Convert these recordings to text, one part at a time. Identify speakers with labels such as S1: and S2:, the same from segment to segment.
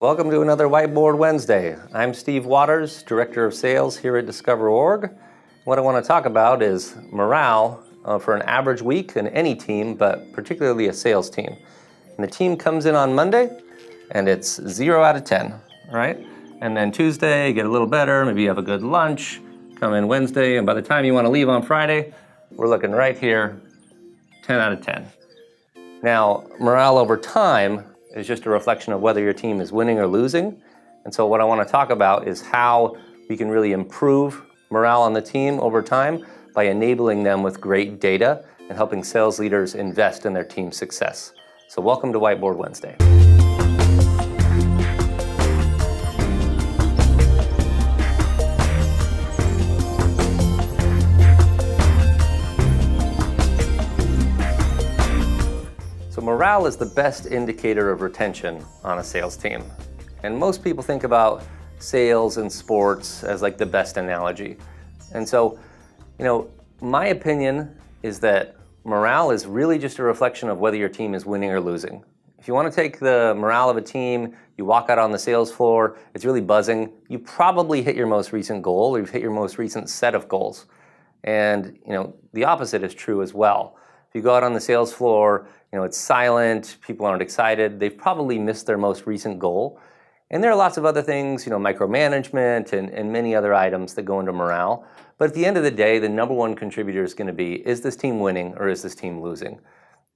S1: Welcome to another Whiteboard Wednesday. I'm Steve Waters, Director of Sales here at Discover.org. What I want to talk about is morale for an average week in any team, but particularly a sales team. And the team comes in on Monday, and it's 0 out of 10, right? And then Tuesday, you get a little better, maybe you have a good lunch, come in Wednesday, and by the time you want to leave on Friday, we're looking right here, 10 out of 10. Now, morale over time is just a reflection of whether your team is winning or losing. And so what I want to talk about is how we can really improve morale on the team over time by enabling them with great data and helping sales leaders invest in their team's success. So welcome to Whiteboard Wednesday. Morale is the best indicator of retention on a sales team. And most people think about sales and sports as like the best analogy. And so, my opinion is that morale is really just a reflection of whether your team is winning or losing. If you want to take the morale of a team, you walk out on the sales floor, it's really buzzing, you probably hit your most recent goal or you've hit your most recent set of goals. And, the opposite is true as well. If you go out on the sales floor, it's silent, people aren't excited, they've probably missed their most recent goal. And there are lots of other things, micromanagement and many other items that go into morale. But at the end of the day, the number one contributor is going to be, is this team winning or is this team losing?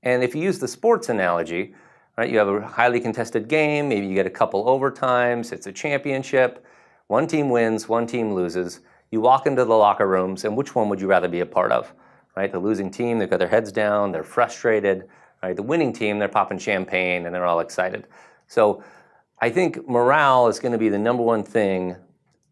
S1: And if you use the sports analogy, right, you have a highly contested game, maybe you get a couple overtimes, it's a championship, one team wins, one team loses. You walk into the locker rooms, and which one would you rather be a part of? Right? The losing team, they've got their heads down, they're frustrated. Right? The winning team, they're popping champagne and they're all excited. So I think morale is going to be the number one thing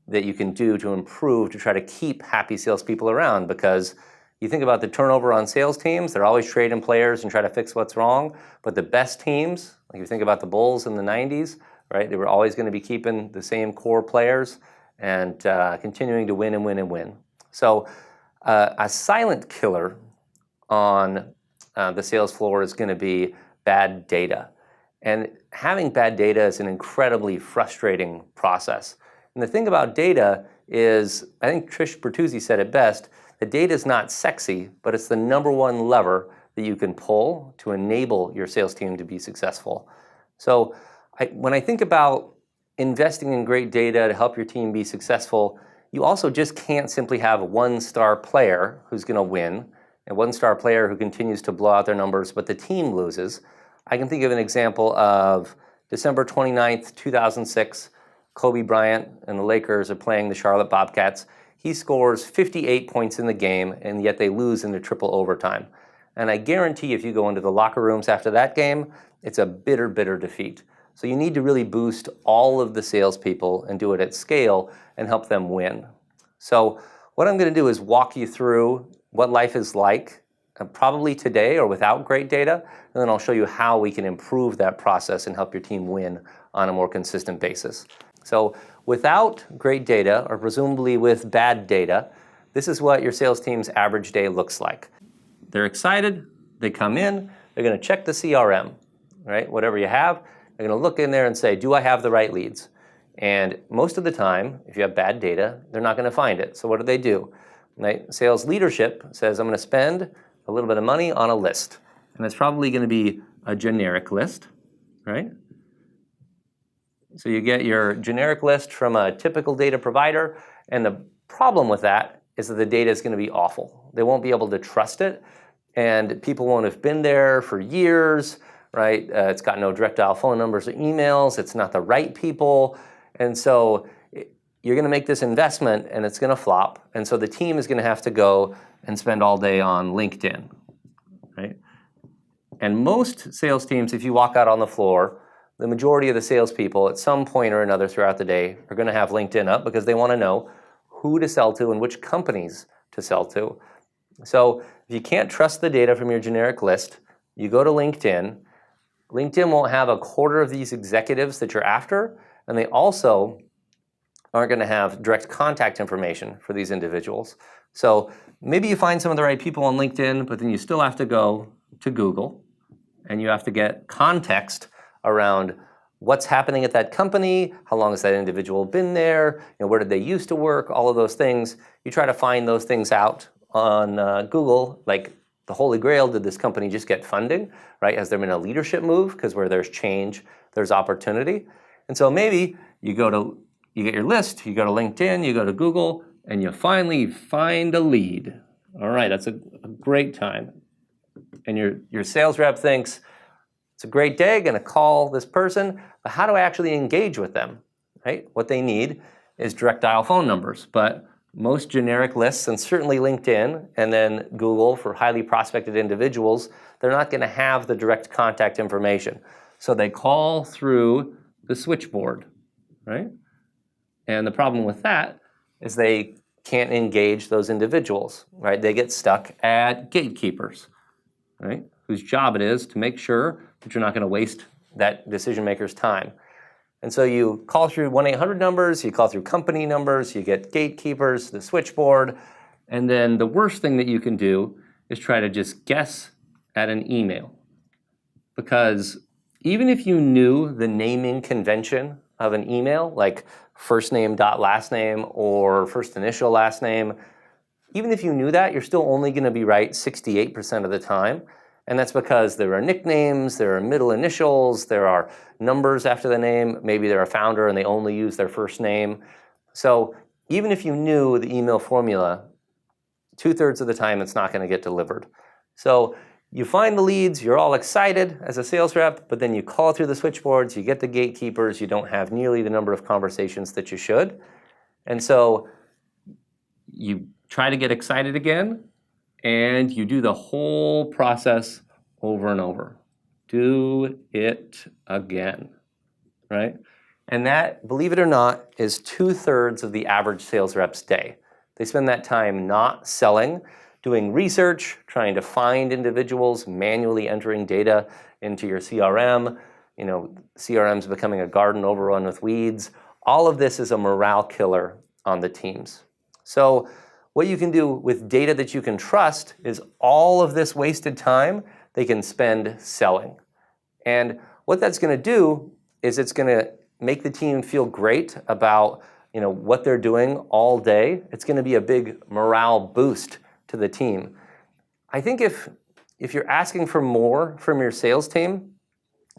S1: that you can do to improve, to try to keep happy salespeople around, because you think about the turnover on sales teams, they're always trading players and try to fix what's wrong. But the best teams, like you think about the Bulls in the 90s, right? They were always going to be keeping the same core players and continuing to win and win and win. So a silent killer on the sales floor is going to be bad data. And having bad data is an incredibly frustrating process. And the thing about data is, I think Trish Bertuzzi said it best, that data is not sexy, but it's the number one lever that you can pull to enable your sales team to be successful. So when I think about investing in great data to help your team be successful, you also just can't simply have a one-star player who's going to win, a one-star player who continues to blow out their numbers, but the team loses. I can think of an example of December 29th, 2006. Kobe Bryant and the Lakers are playing the Charlotte Bobcats. He scores 58 points in the game, and yet they lose in the triple overtime. And I guarantee if you go into the locker rooms after that game, it's a bitter, bitter defeat. So you need to really boost all of the salespeople and do it at scale and help them win. So what I'm going to do is walk you through what life is like, probably today or without great data, and then I'll show you how we can improve that process and help your team win on a more consistent basis. So without great data, or presumably with bad data, this is what your sales team's average day looks like. They're excited, they come in, they're going to check the CRM, right? Whatever you have, they're going to look in there and say, do I have the right leads? And most of the time, if you have bad data, they're not going to find it. So what do? Right? Sales leadership says, I'm going to spend a little bit of money on a list. And it's probably going to be a generic list, right? So you get your generic list from a typical data provider. And the problem with that is that the data is going to be awful. They won't be able to trust it. And people won't have been there for years, right? It's got no direct dial phone numbers or emails. It's not the right people. And so you're going to make this investment and it's going to flop. And so the team is going to have to go and spend all day on LinkedIn, right? And most sales teams, if you walk out on the floor, the majority of the salespeople at some point or another throughout the day are going to have LinkedIn up because they want to know who to sell to and which companies to sell to. So if you can't trust the data from your generic list, you go to LinkedIn. LinkedIn won't have a quarter of these executives that you're after, and they also aren't going to have direct contact information for these individuals. So maybe you find some of the right people on LinkedIn, but then you still have to go to Google and you have to get context around what's happening at that company, how long has that individual been there, where did they used to work, all of those things. You try to find those things out on Google, like the Holy Grail, did this company just get funding, right? Has there been a leadership move? Because where there's change, there's opportunity. And so maybe you get your list, you go to LinkedIn, you go to Google, and you finally find a lead. All right, that's a great time. And your sales rep thinks, it's a great day, gonna call this person, but how do I actually engage with them, right? What they need is direct dial phone numbers, but most generic lists, and certainly LinkedIn, and then Google for highly prospected individuals, they're not gonna have the direct contact information. So they call through the switchboard, right? And the problem with that is they can't engage those individuals, right? They get stuck at gatekeepers, right? Whose job it is to make sure that you're not gonna waste that decision maker's time. And so you call through 1-800 numbers, you call through company numbers, you get gatekeepers, the switchboard, and then the worst thing that you can do is try to just guess at an email. Because even if you knew the naming convention of an email, like first name dot last name or first initial last name, even if you knew that, you're still only gonna be right 68% of the time. And that's because there are nicknames, there are middle initials, there are numbers after the name, maybe they're a founder and they only use their first name. So even if you knew the email formula, 2/3 of the time it's not gonna get delivered. So you find the leads, you're all excited as a sales rep, but then you call through the switchboards, you get the gatekeepers, you don't have nearly the number of conversations that you should. And so you try to get excited again, and you do the whole process over and over. Do it again, right? And that, believe it or not, is 2/3 of the average sales rep's day. They spend that time not selling, doing research, trying to find individuals, manually entering data into your CRM. CRM's becoming a garden overrun with weeds. All of this is a morale killer on the teams. So what you can do with data that you can trust is all of this wasted time they can spend selling. And what that's gonna do is it's gonna make the team feel great about what they're doing all day. It's gonna be a big morale boost to the team. I think if you're asking for more from your sales team,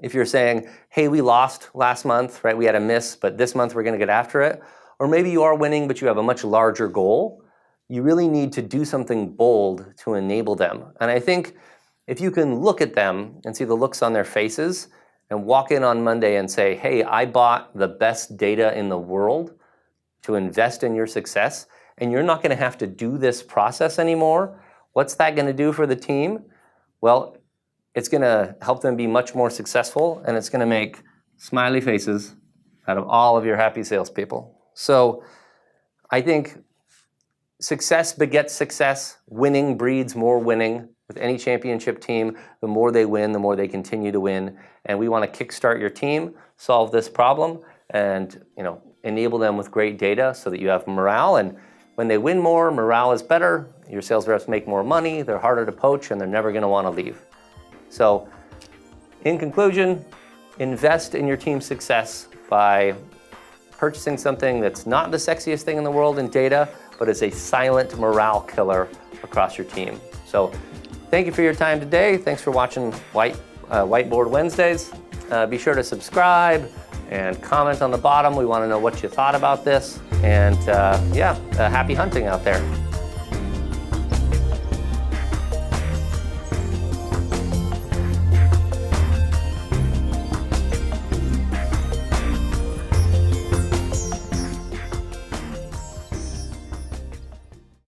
S1: if you're saying, hey, we lost last month, right? We had a miss, but this month we're gonna get after it. Or maybe you are winning, but you have a much larger goal. You really need to do something bold to enable them. And I think if you can look at them and see the looks on their faces and walk in on Monday and say, hey, I bought the best data in the world to invest in your success, and you're not gonna have to do this process anymore, what's that gonna do for the team? Well, it's gonna help them be much more successful, and it's gonna make smiley faces out of all of your happy salespeople. So I think success begets success. Winning breeds more winning. With any championship team, the more they win, the more they continue to win. And we want to kickstart your team, solve this problem, and enable them with great data so that you have morale. And when they win more, morale is better. Your sales reps make more money. They're harder to poach, and they're never going to want to leave. So, in conclusion, invest in your team's success by purchasing something that's not the sexiest thing in the world in data, but is a silent morale killer across your team. So thank you for your time today. Thanks for watching Whiteboard Wednesdays. Be sure to subscribe and comment on the bottom. We want to know what you thought about this. And happy hunting out there.